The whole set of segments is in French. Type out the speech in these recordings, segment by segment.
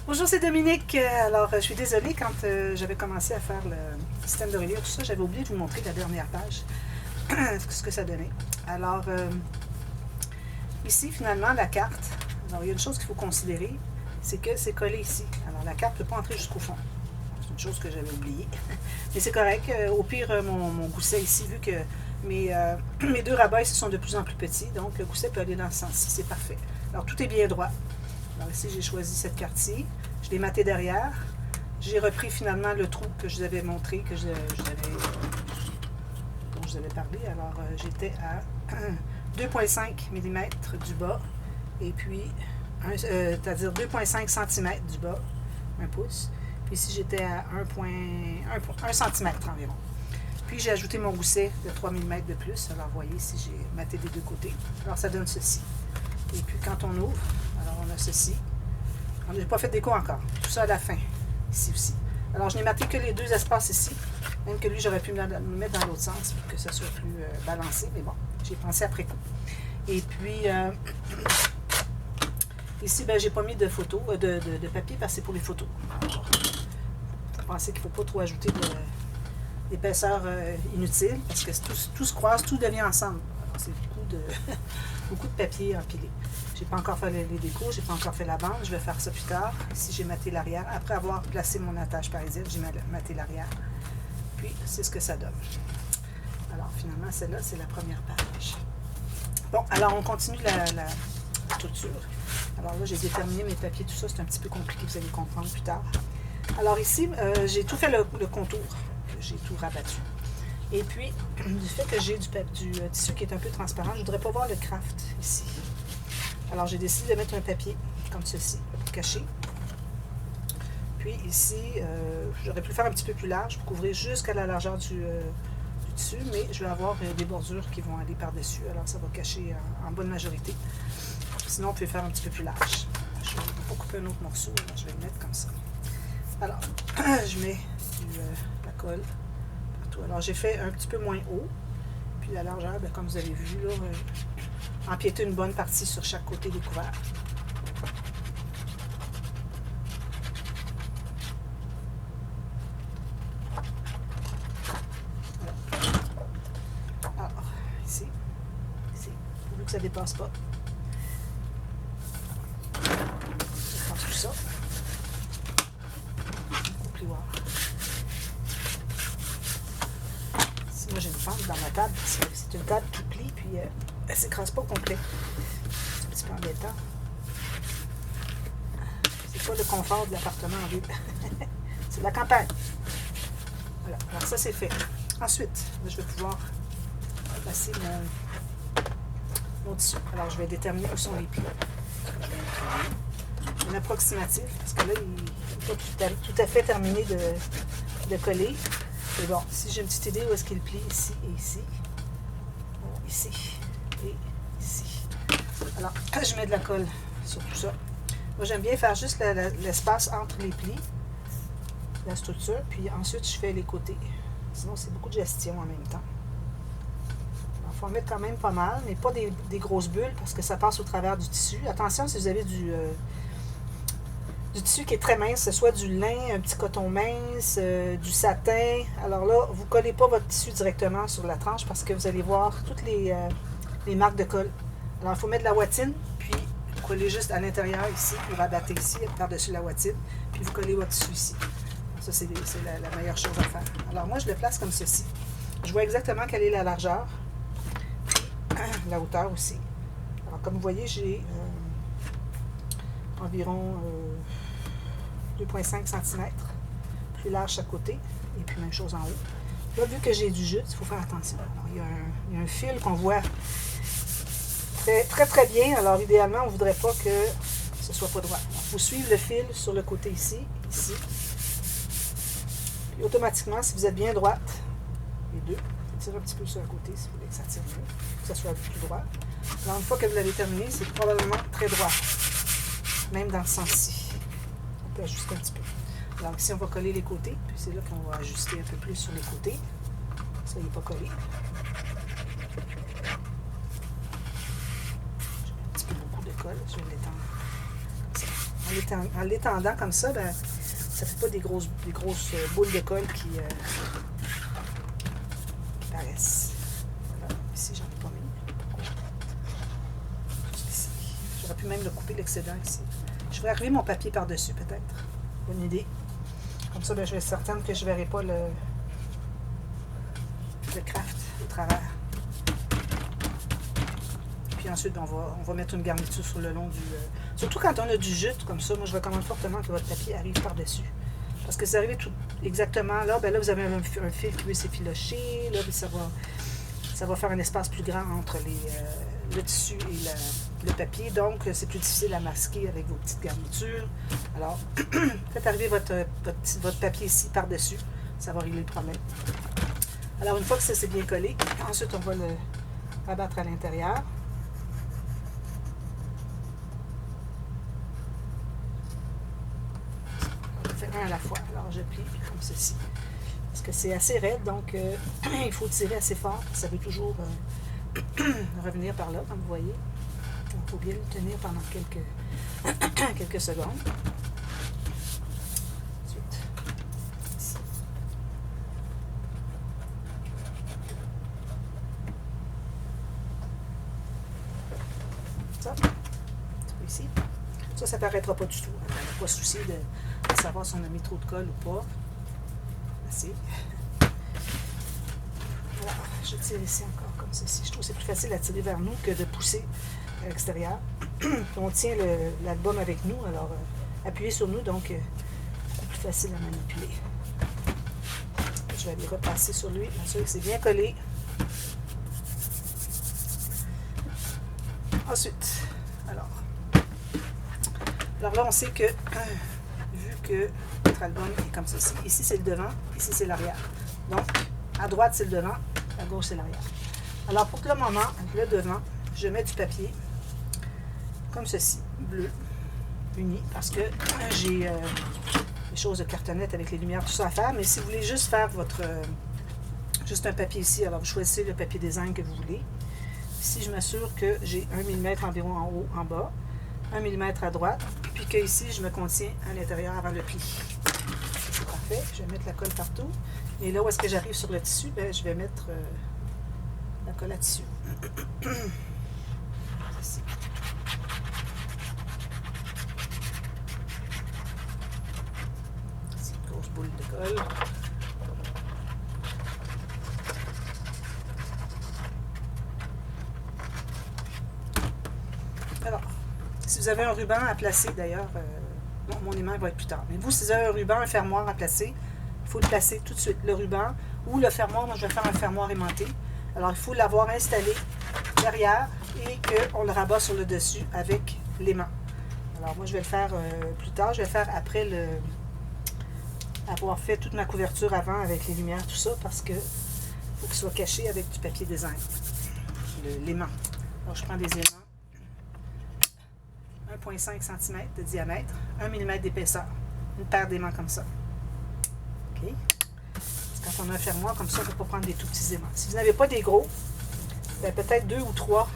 Bonjour, c'est Dominique. Alors, je suis désolée, quand j'avais commencé à faire le système de reliure, tout ça, j'avais oublié de vous montrer la dernière page, ce que ça donnait. Alors, ici, finalement, la carte, alors il y a une chose qu'il faut considérer, c'est que c'est collé ici. Alors, la carte ne peut pas entrer jusqu'au fond. C'est une chose que j'avais oubliée. Mais c'est correct. Au pire, mon gousset ici, vu que mes deux rabats ici sont de plus en plus petits, donc le gousset peut aller dans ce sens-ci, c'est parfait. Alors, tout est bien droit. Alors ici, j'ai choisi cette carte-ci. Je l'ai matté derrière. J'ai repris finalement le trou que je vous avais montré, dont je vous avais parlé. Alors, j'étais à 2,5 mm du bas. Et puis, c'est-à-dire 2,5 cm du bas, 1 pouce. Puis ici, j'étais à 1 cm environ. Puis, j'ai ajouté mon gousset de 3 mm de plus. Alors, vous voyez, ici, j'ai matté des deux côtés. Alors, ça donne ceci. Et puis, quand on ouvre, alors on a ceci. On n'a pas fait d'écho encore. Tout ça à la fin, ici aussi. Alors, je n'ai maté que les deux espaces ici. Même que lui, j'aurais pu me mettre dans l'autre sens pour que ça soit plus balancé. Mais bon, j'ai pensé après coup. Et puis, ici, ben, j'ai pas mis de photos, de papier parce que c'est pour les photos. Alors, je pensais qu'il ne faut pas trop ajouter d'épaisseur inutile parce que tout se croise, tout devient ensemble. Alors, c'est beaucoup de papier empilé. Je n'ai pas encore fait les décos, je n'ai pas encore fait la bande, je vais faire ça plus tard. Ici, j'ai matté l'arrière. Après avoir placé mon attache parisienne, j'ai matté l'arrière. Puis, c'est ce que ça donne. Alors, finalement, celle-là, c'est la première page. Bon, alors, on continue la structure. Alors là, j'ai déterminé mes papiers, tout ça, c'est un petit peu compliqué, vous allez comprendre plus tard. Alors ici, j'ai tout fait le contour. J'ai tout rabattu. Et puis, du fait que j'ai du tissu qui est un peu transparent, je ne voudrais pas voir le craft ici. Alors, j'ai décidé de mettre un papier comme ceci, pour cacher. Puis ici, j'aurais pu le faire un petit peu plus large pour couvrir jusqu'à la largeur du tissu, mais je vais avoir des bordures qui vont aller par-dessus. Alors, ça va cacher en bonne majorité. Sinon, on peut faire un petit peu plus large. Je vais pas couper un autre morceau, alors je vais le mettre comme ça. Alors, je mets la colle partout. Alors, j'ai fait un petit peu moins haut. Puis la largeur, bien, comme vous avez vu, là, empiéter une bonne partie sur chaque côté des couverts. Alors, ici, pourvu que ça ne dépasse pas. Je passe tout ça au plioir. Ici, moi, j'ai une fente dans ma table parce que c'est une table qui plie, puis elle ne s'écrase pas au complet. C'est un petit peu embêtant. C'est pas le confort de l'appartement en ville. C'est de la campagne. Voilà, alors ça c'est fait. Ensuite, je vais pouvoir placer mon tissu. Alors je vais déterminer où sont les plis. Un approximatif, parce que là, il n'est pas tout à fait terminé de coller. Mais bon, si j'ai une petite idée où est-ce qu'il plie ici et ici. Bon, ici et ici. Alors, je mets de la colle sur tout ça. Moi, j'aime bien faire juste l'espace entre les plis, la structure, puis ensuite, je fais les côtés. Sinon, c'est beaucoup de gestion en même temps. Il faut en mettre quand même pas mal, mais pas des grosses bulles parce que ça passe au travers du tissu. Attention, si vous avez du tissu qui est très mince, que ce soit du lin, un petit coton mince, du satin. Alors là, vous ne collez pas votre tissu directement sur la tranche parce que vous allez voir toutes les marques de colle. Alors, il faut mettre de la ouatine, puis vous collez juste à l'intérieur ici, vous rabattez ici, par-dessus la ouatine, puis vous collez votre tissu ici. Ça, c'est la meilleure chose à faire. Alors, moi, je le place comme ceci. Je vois exactement quelle est la largeur, la hauteur aussi. Alors, comme vous voyez, j'ai environ 2,5 cm, plus large chaque côté, et puis même chose en haut. Là, vu que j'ai du jute, il faut faire attention. Alors, il y a un fil qu'on voit très, très bien. Alors, idéalement, on ne voudrait pas que ce ne soit pas droit. Il faut suivre le fil sur le côté ici. Puis, automatiquement, si vous êtes bien droite, les deux, tirez un petit peu sur le côté si vous voulez que ça tire mieux, que ça soit plus droit. Alors, une fois que vous l'avez terminé, c'est probablement très droit. Même dans le sens-ci. On peut ajuster un petit peu. Alors, ici, on va coller les côtés. Puis, c'est là qu'on va ajuster un peu plus sur les côtés. Ça, il n'est pas collé. Je vais un petit peu beaucoup de colle. Je vais l'étendre comme ça. en l'étendant comme ça, ben, ça ne fait pas des grosses boules de colle qui paraissent. Voilà. Ici, j'en ai pas mis. Pourquoi? Juste ici. J'aurais pu même le couper l'excédent ici. Je vais arriver mon papier par-dessus, peut-être. Bonne idée. Comme ça, ben, je vais être certaine que je ne verrai pas le craft au travers. Puis ensuite, on va mettre une garniture sur le long du... surtout quand on a du jute comme ça, moi je recommande fortement que votre papier arrive par-dessus. Parce que si vous arrivez tout exactement là, ben là vous avez un fil qui veut s'effilocher, là ça va faire un espace plus grand entre le tissu et le papier, donc c'est plus difficile à masquer avec vos petites garnitures. Alors, faites arriver votre papier ici par-dessus, ça va régler le problème. Alors, une fois que ça c'est bien collé, ensuite on va le rabattre à l'intérieur. Je fais un à la fois. Alors, je plie comme ceci. Parce que c'est assez raide, donc il faut tirer assez fort. Ça veut toujours revenir par là, comme vous voyez. Donc, il faut bien le tenir pendant quelques secondes. Ensuite, ici. Ça, ici. Ça ne paraîtra pas du tout. On n'a pas souci de savoir si on a mis trop de colle ou pas. Assez. Voilà, je tire ici encore comme ceci. Je trouve que c'est plus facile à tirer vers nous que de pousser à l'extérieur. On tient l'album avec nous, alors appuyez sur nous, donc beaucoup plus facile à manipuler. Je vais aller repasser sur lui, bien sûr que c'est bien collé. Ensuite, alors là, on sait que, vu que notre album est comme ceci, ici c'est le devant, ici c'est l'arrière. Donc, à droite c'est le devant, à gauche c'est l'arrière. Alors, pour le moment, le devant, je mets du papier, comme ceci, bleu, uni, parce que j'ai des choses de cartonnette avec les lumières, tout ça à faire, mais si vous voulez juste faire juste un papier ici, alors vous choisissez le papier design que vous voulez. Ici, je m'assure que j'ai 1 mm environ en haut, en bas, 1 mm à droite, puis que ici, je me contiens à l'intérieur avant le pli. C'est parfait. Je vais mettre la colle partout. Et là où est-ce que j'arrive sur le tissu, ben, je vais mettre la colle à tissu. Ici. C'est une grosse boule de colle. Alors, si vous avez un ruban à placer, d'ailleurs, mon aimant va être plus tard. Mais vous, si vous avez un ruban, un fermoir à placer, il faut le placer tout de suite. Le ruban ou le fermoir, moi je vais faire un fermoir aimanté. Alors, il faut l'avoir installé derrière et qu'on le rabat sur le dessus avec l'aimant. Alors, moi, je vais le faire plus tard. Je vais le faire après avoir fait toute ma couverture avant avec les lumières, tout ça, parce que faut qu'il soit caché avec du papier design, l'aimant. Alors, je prends des aimants. 1,5 cm de diamètre, 1 mm d'épaisseur, une paire d'aimants comme ça. OK? Quand on a un fermoir comme ça, on ne peut pas prendre des tout petits aimants. Si vous n'avez pas des gros, peut-être 2 ou 3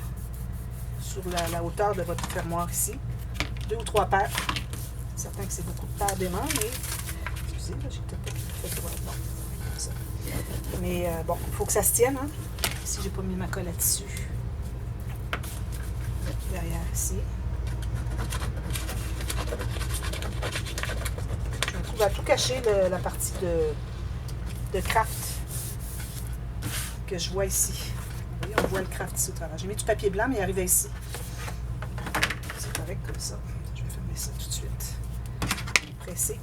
sur la hauteur de votre fermoir ici. 2 ou 3 paires. C'est certain que c'est beaucoup de paires d'aimants, mais excusez, j'ai peut-être pas fait droit. Bon, comme ça. Mais bon, il faut que ça se tienne. Hein? Ici, j'ai pas mis ma colle à tissu. Derrière ici. On va tout cacher la partie de craft que je vois ici. Vous voyez, on voit le craft ici au travers. J'ai mis du papier blanc, mais il arrivait ici. C'est correct comme ça. Je vais fermer ça tout de suite. Presser.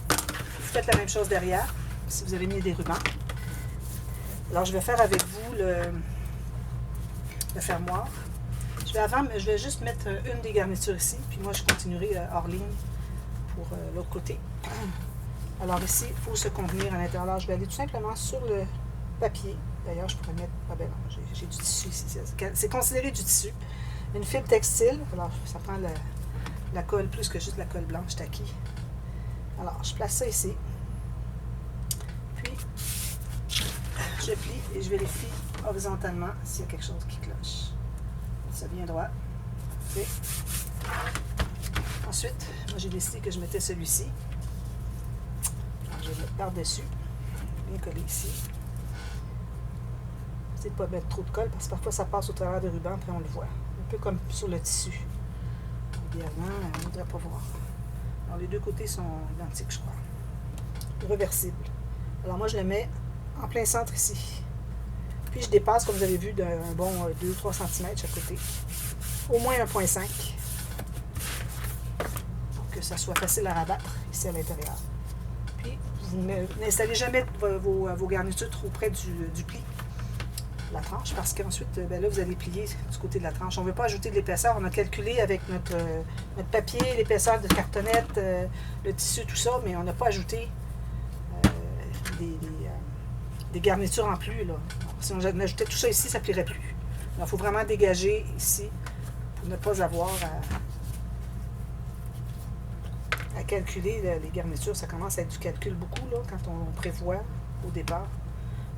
Vous faites la même chose derrière, si vous avez mis des rubans. Alors, je vais faire avec vous le fermoir. Je vais juste mettre une des garnitures ici, puis moi je continuerai hors ligne pour l'autre côté. Alors ici, il faut se convenir à l'intérieur. Alors, je vais aller tout simplement sur le papier. D'ailleurs, je pourrais mettre... Ah ben non, j'ai du tissu ici. C'est considéré du tissu. Une fibre textile. Alors, ça prend la colle plus que juste la colle blanche tacky. Alors, je place ça ici. Puis, je plie et je vérifie horizontalement s'il y a quelque chose qui cloche. Ça vient droit. Parfait. Ensuite, moi j'ai décidé que je mettais celui-ci. Je vais le mettre par-dessus, bien collé ici. Essayez de ne pas mettre trop de colle parce que parfois ça passe au travers du ruban, puis on le voit. Un peu comme sur le tissu. Idéalement, on ne voudrait pas voir. Alors les deux côtés sont identiques, je crois. Réversible. Alors moi je le mets en plein centre ici. Puis je dépasse, comme vous avez vu, d'un bon 2-3 cm chaque côté. Au moins 1,5. Pour que ça soit facile à rabattre ici à l'intérieur. Puis vous n'installez jamais vos garnitures trop près du pli, la tranche, parce qu'ensuite, ben là, vous allez plier du côté de la tranche. On ne veut pas ajouter de l'épaisseur. On a calculé avec notre papier, l'épaisseur de cartonnette, le tissu, tout ça, mais on n'a pas ajouté des garnitures en plus. Là. Si on ajoutait tout ça ici, ça ne plierait plus. Alors, il faut vraiment dégager ici pour ne pas avoir à calculer les garnitures. Ça commence à être du calcul beaucoup là, quand on prévoit au départ.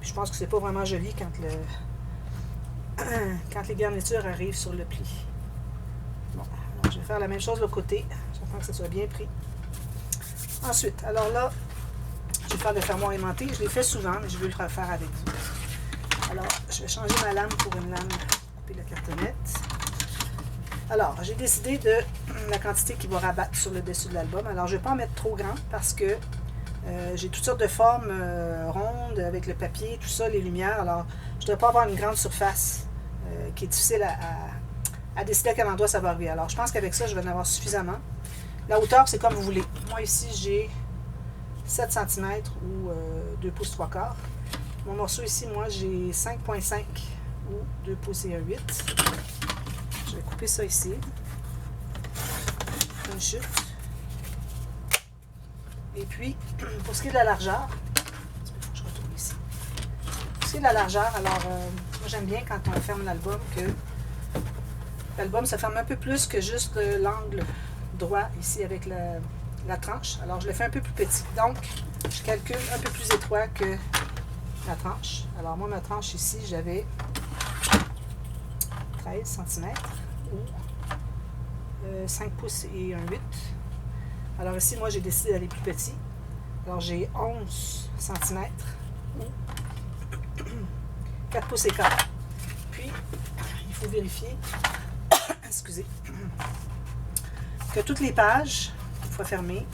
Puis je pense que c'est pas vraiment joli quand les garnitures arrivent sur le pli. Bon, alors je vais faire la même chose de l'autre côté. J'attends que ça soit bien pris. Ensuite, alors là, je vais faire le fermoir aimanté. Je l'ai fait souvent, mais je veux le refaire avec vous. Alors, je vais changer ma lame pour une lame pour couper la cartonnette. Alors, j'ai décidé de la quantité qui va rabattre sur le dessus de l'album. Alors, je ne vais pas en mettre trop grand parce que j'ai toutes sortes de formes rondes avec le papier, tout ça, les lumières. Alors, je ne dois pas avoir une grande surface qui est difficile à décider à quel endroit ça va arriver. Alors, je pense qu'avec ça, je vais en avoir suffisamment. La hauteur, c'est comme vous voulez. Moi, ici, j'ai 7 cm ou 2 pouces 3 quarts. Mon morceau ici, moi, j'ai 5,5 ou 2 pouces et 1 8. Je vais couper ça ici. Une chute. Et puis, pour ce qui est de la largeur, je retourne ici. Pour ce qui est de la largeur, alors, moi j'aime bien quand on ferme l'album que l'album se ferme un peu plus que juste l'angle droit ici avec la tranche. Alors, je le fais un peu plus petit. Donc, je calcule un peu plus étroit que la tranche. Alors, moi, ma tranche ici, j'avais 13 cm ou 5 pouces et 1 8. Alors ici, moi, j'ai décidé d'aller plus petit. Alors, j'ai 11 cm ou 4 pouces et quart. Puis, il faut vérifier, excusez, que toutes les pages soient fermées.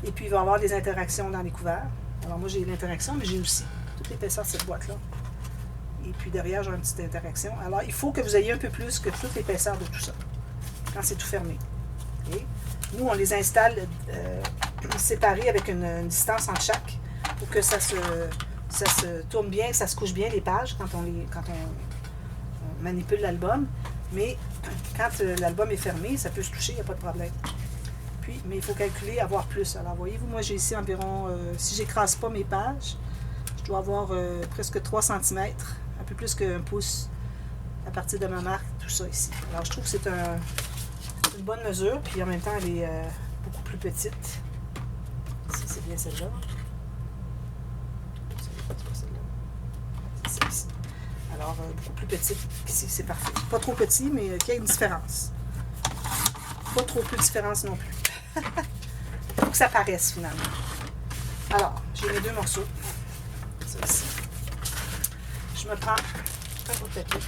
Et puis, il va y avoir des interactions dans les couverts. Alors, moi, j'ai l'interaction, mais j'ai aussi toute l'épaisseur de cette boîte-là. Et puis, derrière, j'ai une petite interaction. Alors, il faut que vous ayez un peu plus que toute l'épaisseur de tout ça, quand c'est tout fermé. Okay? Nous, on les installe séparés avec une distance entre chaque pour que ça se tourne bien, que ça se couche bien les pages quand on manipule l'album. Mais quand l'album est fermé, ça peut se toucher, il n'y a pas de problème. Puis, mais il faut calculer, avoir plus. Alors, voyez-vous, moi, j'ai ici environ, si je n'écrase pas mes pages, je dois avoir presque 3 cm, un peu plus qu'un pouce à partir de ma marque, tout ça ici. Alors, je trouve que c'est une bonne mesure, puis en même temps, elle est beaucoup plus petite. Ici, c'est bien celle-là. C'est pas celle-là. C'est celle-ci. Alors, beaucoup plus petite qu'ici, c'est parfait. Pas trop petit, mais qu'il y ait une différence. Pas trop peu de différence non plus. Pour que ça paraisse, finalement. Alors, j'ai mes deux morceaux. Ça ici. Je me prends un bout de papier.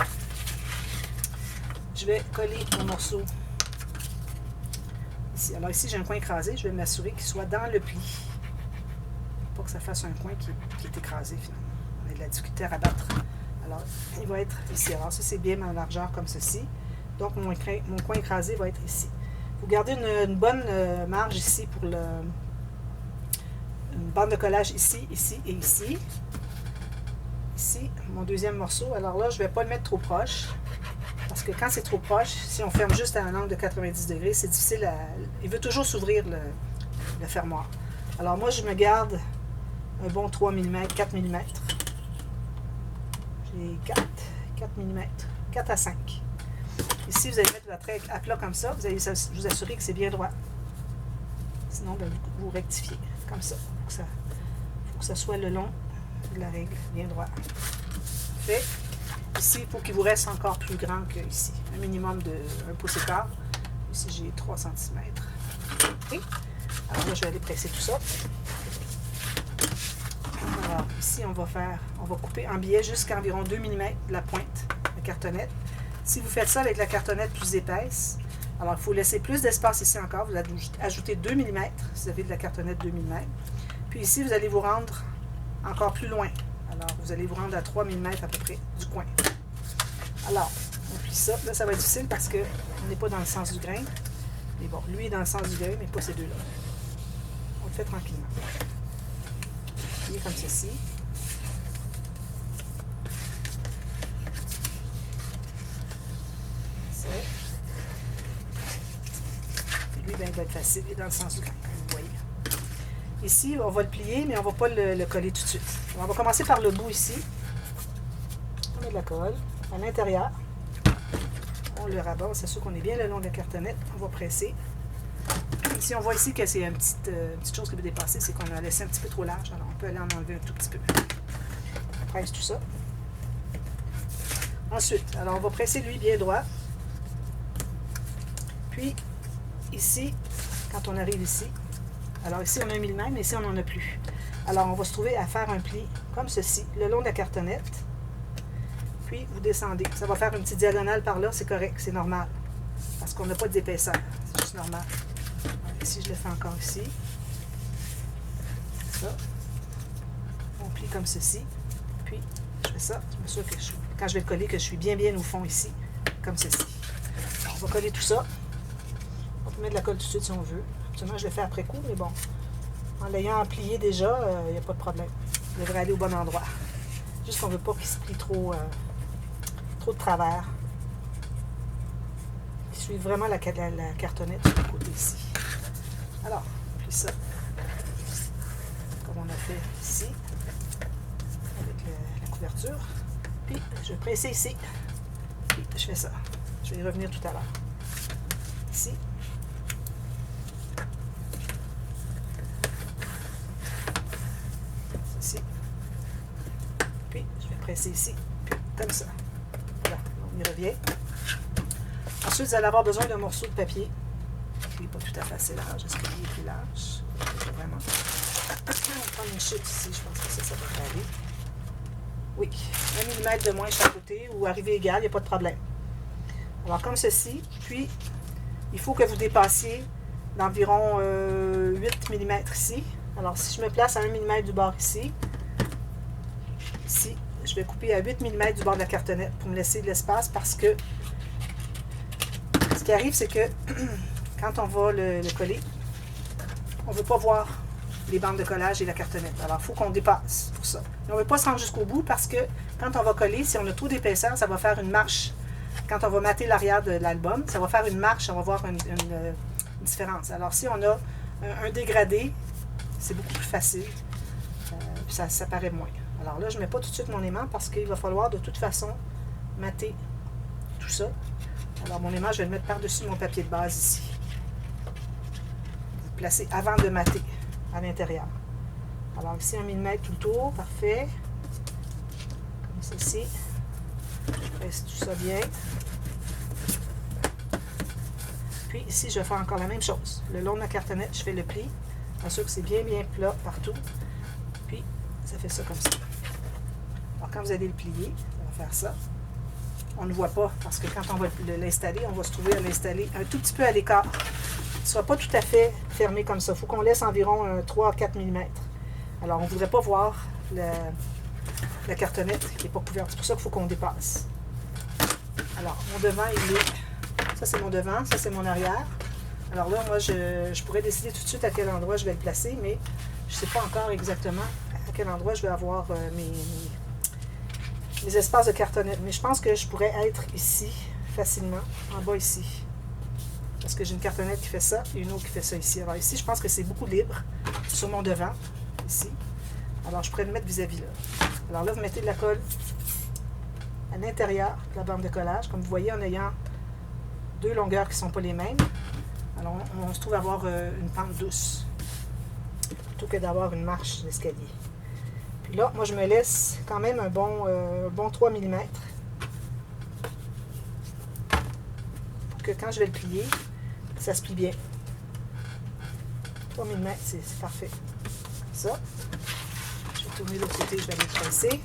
Je vais coller mon morceau ici. Alors ici, j'ai un coin écrasé. Je vais m'assurer qu'il soit dans le pli. Pas que ça fasse un coin qui est écrasé, finalement. On a de la difficulté à rabattre. Alors, il va être ici. Alors, ça, c'est bien ma largeur comme ceci. Donc, mon coin écrasé va être ici. Vous gardez une bonne marge ici pour une bande de collage ici, ici et ici. Ici, mon deuxième morceau. Alors là, je ne vais pas le mettre trop proche. Parce que quand c'est trop proche, si on ferme juste à un angle de 90 degrés, c'est difficile à... Il veut toujours s'ouvrir le fermoir. Alors moi, je me garde un bon 3 mm, 4 mm. J'ai 4 mm, 4 à 5. Ici, vous allez mettre votre règle à plat comme ça. Vous allez vous assurer que c'est bien droit. Sinon, ben, vous rectifiez comme ça. Il faut que ça soit le long de la règle, bien droit. Fait. Ici, il faut qu'il vous reste encore plus grand qu'ici. Un minimum de 1 pouce et quart. Ici, j'ai 3 cm. Okay. Alors là, je vais aller presser tout ça. Alors, ici, on va couper en biais jusqu'à environ 2 mm de la pointe de cartonnette. Si vous faites ça avec la cartonnette plus épaisse, alors il faut laisser plus d'espace ici encore. Vous ajoutez 2 mm si vous avez de la cartonnette 2 mm. Puis ici, vous allez vous rendre encore plus loin. Alors, vous allez vous rendre à 3 mm à peu près du coin. Alors, on plie ça. Là, ça va être difficile parce qu'on n'est pas dans le sens du grain. Mais bon, lui est dans le sens du grain, mais pas ces deux-là. On le fait tranquillement. Plier comme ceci. Ça. Et lui, ben, il va être facile. Il est dans le sens du grain, comme vous voyez. Ici, on va le plier, mais on ne va pas le coller tout de suite. Alors, on va commencer par le bout ici. On met de la colle à l'intérieur. On le rabat, c'est sûr qu'on est bien le long de la cartonnette. On va presser. Ici, on voit ici que c'est une petite chose qui peut dépasser, c'est qu'on a laissé un petit peu trop large. Alors, on peut aller en enlever un tout petit peu. On presse tout ça. Ensuite, alors on va presser lui bien droit. Puis, ici, quand on arrive ici, alors ici, on a 1 mm, mais ici, on n'en a plus. Alors, on va se trouver à faire un pli comme ceci, le long de la cartonnette. Puis, vous descendez. Ça va faire une petite diagonale par là, c'est correct, c'est normal. Parce qu'on n'a pas d'épaisseur, c'est juste normal. Alors, ici, je le fais encore ici. Ça. On plie comme ceci. Puis, je fais ça. Je m'assure que quand je vais le coller, que je suis bien au fond ici, comme ceci. Alors, on va coller tout ça. On peut mettre de la colle tout de suite si on veut. Absolument, je le fais après coup, mais bon. En l'ayant plié déjà, il n'y a pas de problème. Il devrait aller au bon endroit. Juste qu'on ne veut pas qu'il se plie trop de travers. Il suit vraiment la cartonnette de ce côté ici. Alors, on plie ça. Comme on a fait ici. Avec la couverture. Puis, je vais presser ici. Puis, je fais ça. Je vais y revenir tout à l'heure. Ici. Ici. Puis, je vais presser ici. Puis, comme ça. Voilà, on y revient. Ensuite, vous allez avoir besoin d'un morceau de papier. Il n'est pas tout à fait assez large. Est-ce qu'il est plus large? Pas vraiment. On va prendre une chute ici. Je pense que ça devrait aller. Oui, 1 mm de moins chaque côté ou arrivé égal, il n'y a pas de problème. Alors, comme ceci. Puis, il faut que vous dépassiez d'environ 8 mm ici. Alors, si je me place à 1 mm du bord ici, je vais couper à 8 mm du bord de la cartonnette pour me laisser de l'espace parce que ce qui arrive, c'est que quand on va le coller, on ne veut pas voir les bandes de collage et la cartonnette. Alors, il faut qu'on dépasse pour ça. Et on ne veut pas se rendre jusqu'au bout parce que quand on va coller, si on a trop d'épaisseur, ça va faire une marche. Quand on va mater l'arrière de l'album, ça va faire une marche, on va voir une différence. Alors, si on a un dégradé, c'est beaucoup plus facile. Ça paraît moins. Alors là, je ne mets pas tout de suite mon aimant parce qu'il va falloir de toute façon mater tout ça. Alors, mon aimant, je vais le mettre par-dessus mon papier de base ici. Vous placez avant de mater à l'intérieur. Alors, ici, 1 mm tout le tour. Parfait. Comme ceci. Je presse tout ça bien. Puis, ici, je vais faire encore la même chose. Le long de la cartonnette, je fais le pli. Bien sûr que c'est bien plat partout. Puis, ça fait ça comme ça. Alors, quand vous allez le plier, on va faire ça. On ne voit pas parce que quand on va l'installer, on va se trouver à l'installer un tout petit peu à l'écart. Il ne soit pas tout à fait fermé comme ça. Il faut qu'on laisse environ 3 à 4 mm. Alors, on ne voudrait pas voir la cartonnette qui n'est pas couverte. C'est pour ça qu'il faut qu'on dépasse. Alors, mon devant, il est... Ça, c'est mon devant. Ça, c'est mon arrière. Alors là, moi, je pourrais décider tout de suite à quel endroit je vais le placer, mais je ne sais pas encore exactement à quel endroit je vais avoir mes espaces de cartonnette. Mais je pense que je pourrais être ici, facilement, en bas ici. Parce que j'ai une cartonnette qui fait ça et une autre qui fait ça ici. Alors ici, je pense que c'est beaucoup libre sur mon devant, ici. Alors, je pourrais le mettre vis-à-vis là. Alors là, vous mettez de la colle à l'intérieur de la bande de collage, comme vous voyez, en ayant deux longueurs qui ne sont pas les mêmes. Alors, on se trouve à avoir une pente douce, plutôt que d'avoir une marche d'escalier. Puis là, moi, je me laisse quand même un bon 3 mm pour que quand je vais le plier, ça se plie bien. 3 mm, c'est parfait. Ça. Je vais tourner de l'autre côté, je vais aller presser.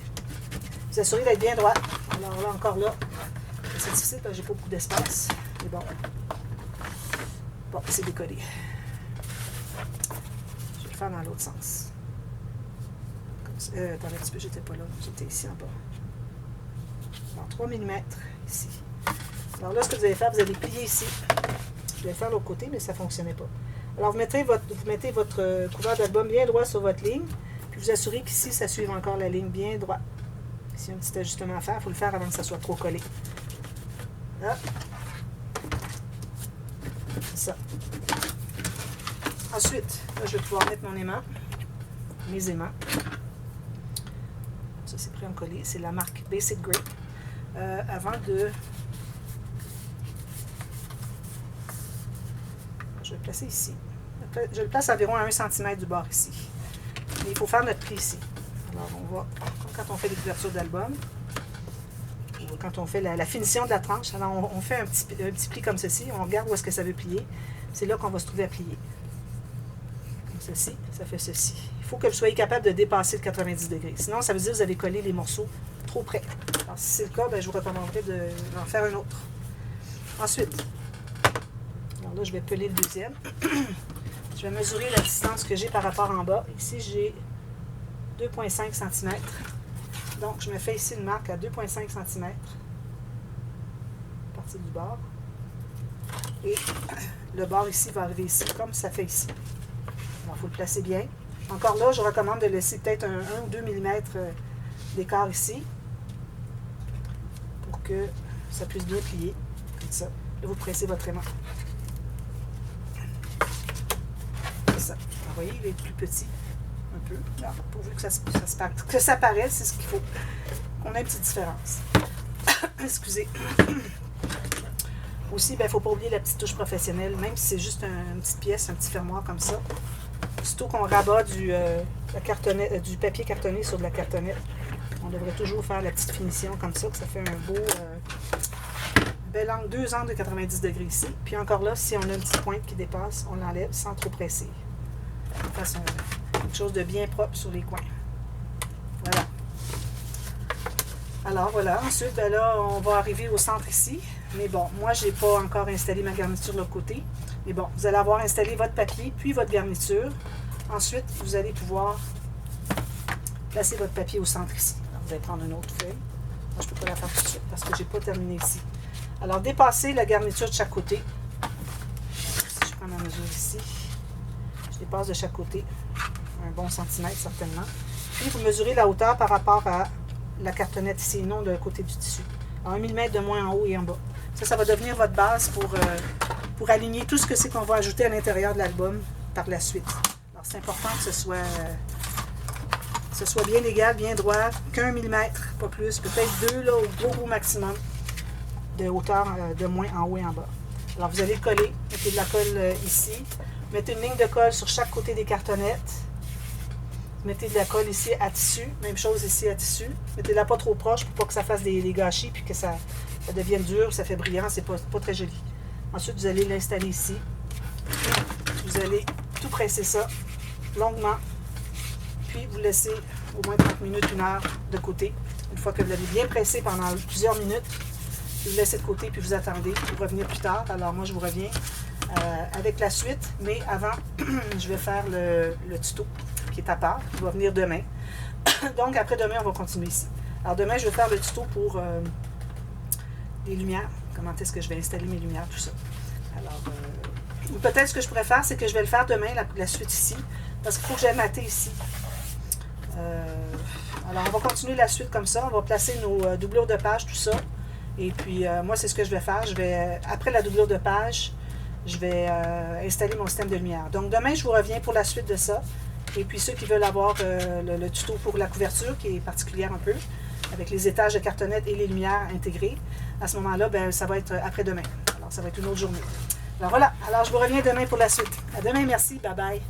Vous assurez d'être bien droit. Alors là, encore là, c'est difficile parce que j'ai pas beaucoup d'espace. Mais bon. Bon, c'est décollé. Je vais le faire dans l'autre sens. Attendez un petit peu, j'étais pas là. J'étais ici en bas. Alors, 3 mm ici. Alors là, ce que vous allez faire, vous allez plier ici. Je vais le faire de l'autre côté, mais ça ne fonctionnait pas. Alors, vous mettez votre couvert d'album bien droit sur votre ligne, puis vous assurez qu'ici, ça suive encore la ligne bien droit. Ici, il y a un petit ajustement à faire. Il faut le faire avant que ça soit trop collé. Là. Ça. Ensuite, là, je vais pouvoir mettre mon aimant, mes aimants. Ça, c'est prêt à me coller. C'est la marque Basic Grip. Avant de... Je vais le placer ici. Je le place environ à 1 cm du bord ici. Mais il faut faire notre pli ici. Alors, on va, quand on fait les couvertures d'album, ou quand on fait la finition de la tranche, alors on fait un petit pli comme ceci. On regarde où est-ce que ça veut plier. C'est là qu'on va se trouver à plier. Comme ceci, ça fait ceci. Il faut que vous soyez capable de dépasser le 90 degrés. Sinon, ça veut dire que vous avez collé les morceaux trop près. Alors, si c'est le cas, ben, je vous recommanderais d'en faire un autre. Ensuite, alors là, je vais peler le deuxième. Je vais mesurer la distance que j'ai par rapport en bas. Ici, j'ai 2,5 cm. Donc, je me fais ici une marque à 2,5 cm. À partir du bord. Et le bord ici va arriver ici, comme ça fait ici. Alors, il faut le placer bien. Encore là, je recommande de laisser peut-être 1 ou 2 mm d'écart ici. Pour que ça puisse bien plier. Comme ça. Là, vous pressez votre aimant. Ça. Vous voyez, il est plus petit, un peu. Alors, pourvu que ça paraisse, c'est ce qu'il faut. On a une petite différence. Excusez. Aussi, il ne faut pas oublier la petite touche professionnelle, même si c'est juste une petite pièce, un petit fermoir comme ça. Aussitôt qu'on rabat du papier cartonné sur de la cartonnette, on devrait toujours faire la petite finition comme ça, que ça fait un beau bel angle, 2 angles de 90 degrés ici. Puis encore là, si on a une petite pointe qui dépasse, on l'enlève sans trop presser. De façon, quelque chose de bien propre sur les coins. Voilà. Alors voilà, ensuite, ben là, on va arriver au centre ici. Mais bon, moi, je n'ai pas encore installé ma garniture de l'autre côté. Mais bon, vous allez avoir installé votre papier, puis votre garniture. Ensuite, vous allez pouvoir placer votre papier au centre ici. Alors, vous allez prendre une autre feuille. Moi, je ne peux pas la faire tout de suite parce que je n'ai pas terminé ici. Alors, dépassez la garniture de chaque côté. Si je prends ma mesure ici, je dépasse de chaque côté un bon centimètre certainement. Puis, vous mesurez la hauteur par rapport à la cartonnette ici, non de côté du tissu. Alors, 1 mm de moins en haut et en bas. Ça va devenir votre base pour aligner tout ce que c'est qu'on va ajouter à l'intérieur de l'album par la suite. Alors, c'est important que ce soit bien égal, bien droit, qu'1 mm, pas plus, peut-être 2 là, au gros maximum de hauteur de moins en haut et en bas. Alors, vous allez coller, mettez de la colle ici, mettez une ligne de colle sur chaque côté des cartonnettes, mettez de la colle ici à tissu, même chose ici à tissu, mettez-la pas trop proche pour pas que ça fasse des gâchis puis que ça devienne dur, ça fait brillant, c'est pas très joli. Ensuite, vous allez l'installer ici, vous allez tout presser ça longuement, puis vous laissez au moins 30 minutes, 1 heure de côté. Une fois que vous l'avez bien pressé pendant plusieurs minutes, vous le laissez de côté, puis vous attendez pour revenir plus tard. Alors moi, je vous reviens avec la suite, mais avant, je vais faire le tuto qui est à part, qui va venir demain. Donc, après-demain, on va continuer ici. Alors, demain, je vais faire le tuto pour les lumières. Comment est-ce que je vais installer mes lumières, tout ça. Alors, ou peut-être ce que je pourrais faire, c'est que je vais le faire demain, la suite ici, parce qu'il faut que j'aille mater ici. Alors, on va continuer la suite comme ça. On va placer nos doublures de page, tout ça. Et puis, moi, c'est ce que je vais faire. Après la doublure de page, je vais installer mon système de lumière. Donc, demain, je vous reviens pour la suite de ça. Et puis, ceux qui veulent avoir le tuto pour la couverture, qui est particulière un peu, avec les étages de cartonnette et les lumières intégrées, à ce moment-là, ben, ça va être après-demain. Alors, ça va être une autre journée. Alors, voilà. Alors, je vous reviens demain pour la suite. À demain, merci. Bye-bye.